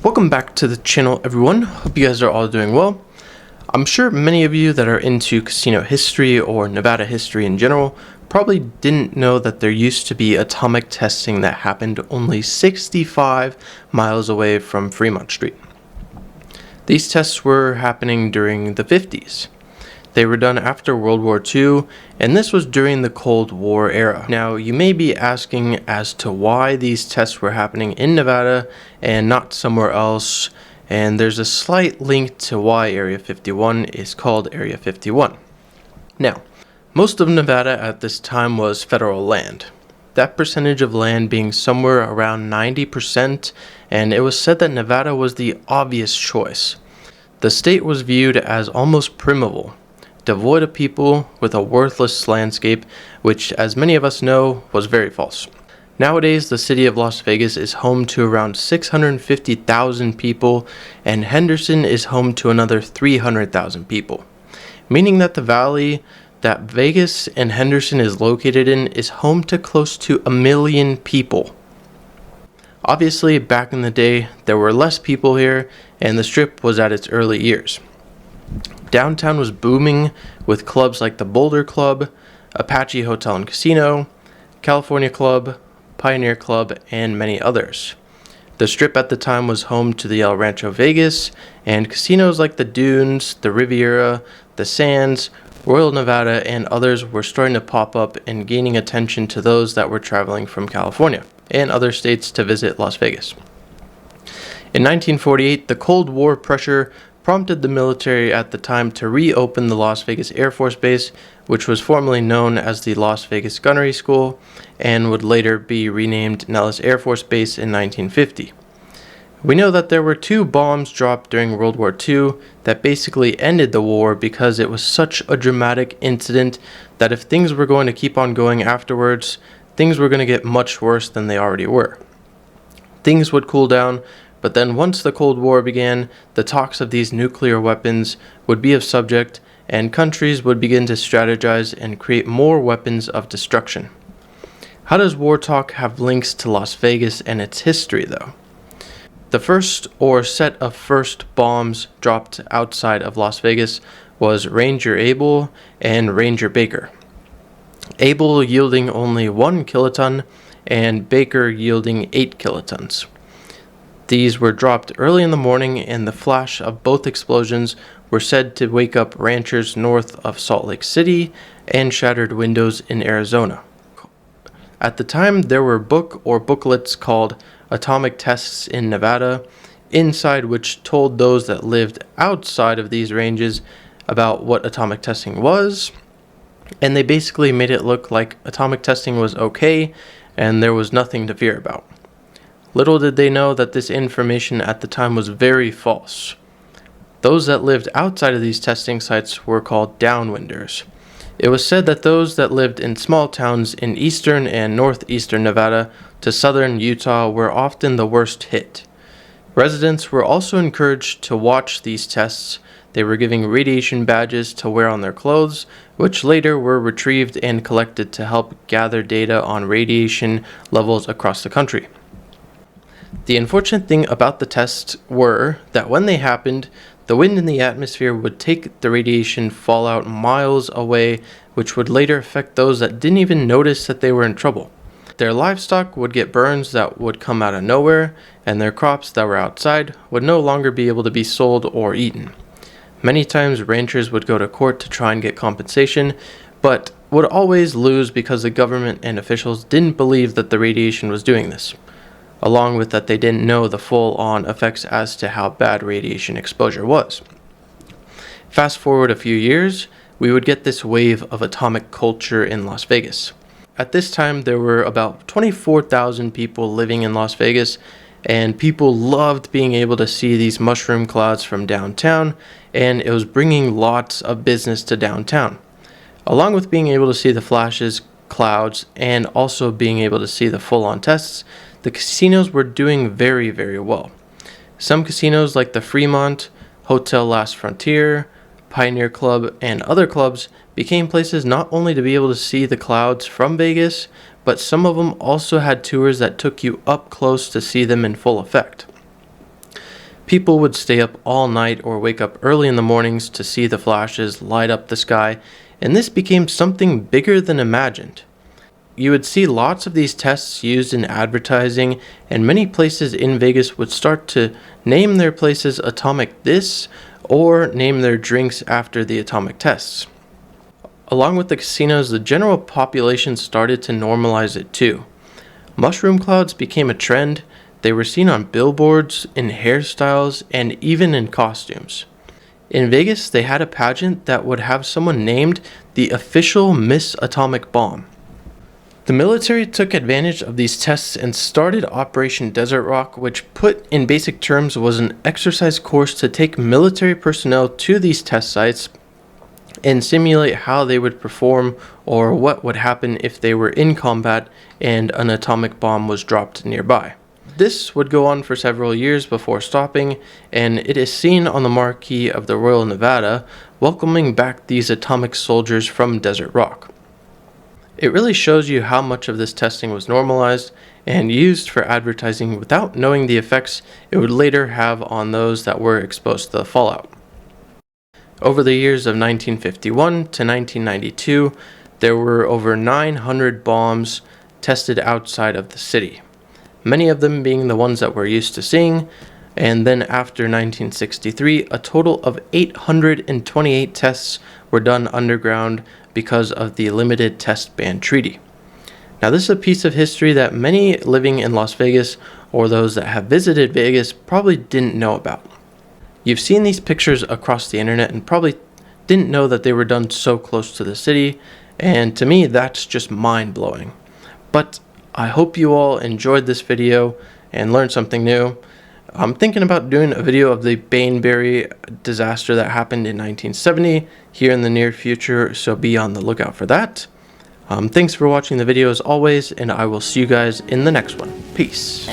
Welcome back to the channel, everyone. Hope you guys are all doing well. I'm sure many of you that are into casino history or Nevada history in general probably didn't know that there used to be atomic testing that happened only 65 miles away from Fremont Street. These tests were happening during the 50s. They were done after World War II, and this was during the Cold War era. Now, you may be asking as to why these tests were happening in Nevada and not somewhere else, and there's a slight link to why Area 51 is called Area 51. Now, most of Nevada at this time was federal land. That percentage of land being somewhere around 90%, and it was said that Nevada was the obvious choice. The state was viewed as almost primeval, devoid of people with a worthless landscape, which, as many of us know, was very false. Nowadays, the city of Las Vegas is home to around 650,000 people, and Henderson is home to another 300,000 people, meaning that the valley that Vegas and Henderson is located in is home to close to 1 million people. Obviously, back in the day, there were less people here, and the Strip was at its early years. Downtown was booming with clubs like the Boulder Club, Apache Hotel and Casino, California Club, Pioneer Club, and many others. The Strip at the time was home to the El Rancho Vegas, and casinos like the Dunes, the Riviera, the Sands, Royal Nevada, and others were starting to pop up and gaining attention to those that were traveling from California and other states to visit Las Vegas. In 1948, the Cold War pressure prompted the military at the time to reopen the Las Vegas Air Force Base, which was formerly known as the Las Vegas Gunnery School and would later be renamed Nellis Air Force Base in 1950. We know that there were 2 bombs dropped during World War II that basically ended the war because it was such a dramatic incident that if things were going to keep on going afterwards, things were going to get much worse than they already were. Things would cool down, but then once the Cold War began, the talks of these nuclear weapons would be of subject, and countries would begin to strategize and create more weapons of destruction. How does war talk have links to Las Vegas and its history, though? The first or set of first bombs dropped outside of Las Vegas was Ranger Able and Ranger Baker. Able yielding only 1 kiloton and Baker yielding 8 kilotons. These were dropped early in the morning, and the flash of both explosions were said to wake up ranchers north of Salt Lake City and shattered windows in Arizona. At the time, there were booklets called Atomic Tests in Nevada, inside which told those that lived outside of these ranges about what atomic testing was, and they basically made it look like atomic testing was okay and there was nothing to fear about. Little did they know that this information at the time was very false. Those that lived outside of these testing sites were called Downwinders. It was said that those that lived in small towns in eastern and northeastern Nevada to southern Utah were often the worst hit. Residents were also encouraged to watch these tests. They were given radiation badges to wear on their clothes, which later were retrieved and collected to help gather data on radiation levels across the country. The unfortunate thing about the tests were that when they happened, the wind in the atmosphere would take the radiation fallout miles away, which would later affect those that didn't even notice that they were in trouble. Their livestock would get burns that would come out of nowhere, and their crops that were outside would no longer be able to be sold or eaten. Many times ranchers would go to court to try and get compensation, but would always lose because the government and officials didn't believe that the radiation was doing this. Along with that, they didn't know the full-on effects as to how bad radiation exposure was. Fast forward a few years, we would get this wave of atomic culture in Las Vegas. At this time, there were about 24,000 people living in Las Vegas, and people loved being able to see these mushroom clouds from downtown, and it was bringing lots of business to downtown. Along with being able to see the flashes, clouds, and also being able to see the full-on tests, the casinos were doing very, very well. Some casinos like the Fremont, Hotel Last Frontier, Pioneer Club, and other clubs became places not only to be able to see the clouds from Vegas, but some of them also had tours that took you up close to see them in full effect. People would stay up all night or wake up early in the mornings to see the flashes light up the sky, and this became something bigger than imagined. You would see lots of these tests used in advertising, and many places in Vegas would start to name their places Atomic This or name their drinks after the atomic tests. Along with the casinos, the general population started to normalize it too. Mushroom clouds became a trend. They were seen on billboards, in hairstyles, and even in costumes. In Vegas, they had a pageant that would have someone named the official Miss Atomic Bomb. The military took advantage of these tests and started Operation Desert Rock, which put in basic terms was an exercise course to take military personnel to these test sites and simulate how they would perform or what would happen if they were in combat and an atomic bomb was dropped nearby. This would go on for several years before stopping, and it is seen on the marquee of the Royal Nevada welcoming back these atomic soldiers from Desert Rock. It really shows you how much of this testing was normalized and used for advertising without knowing the effects it would later have on those that were exposed to the fallout. Over the years of 1951 to 1992, there were over 900 bombs tested outside of the city, many of them being the ones that we're used to seeing, and then after 1963, a total of 828 tests were done underground because of the Limited Test Ban Treaty. Now, this is a piece of history that many living in Las Vegas or those that have visited Vegas probably didn't know about. You've seen these pictures across the internet and probably didn't know that they were done so close to the city, and to me, that's just mind-blowing. But I hope you all enjoyed this video and learned something new. I'm thinking about doing a video of the Bainbury disaster that happened in 1970 here in the near future, so be on the lookout for that. Thanks for watching the video as always, and I will see you guys in the next one. Peace.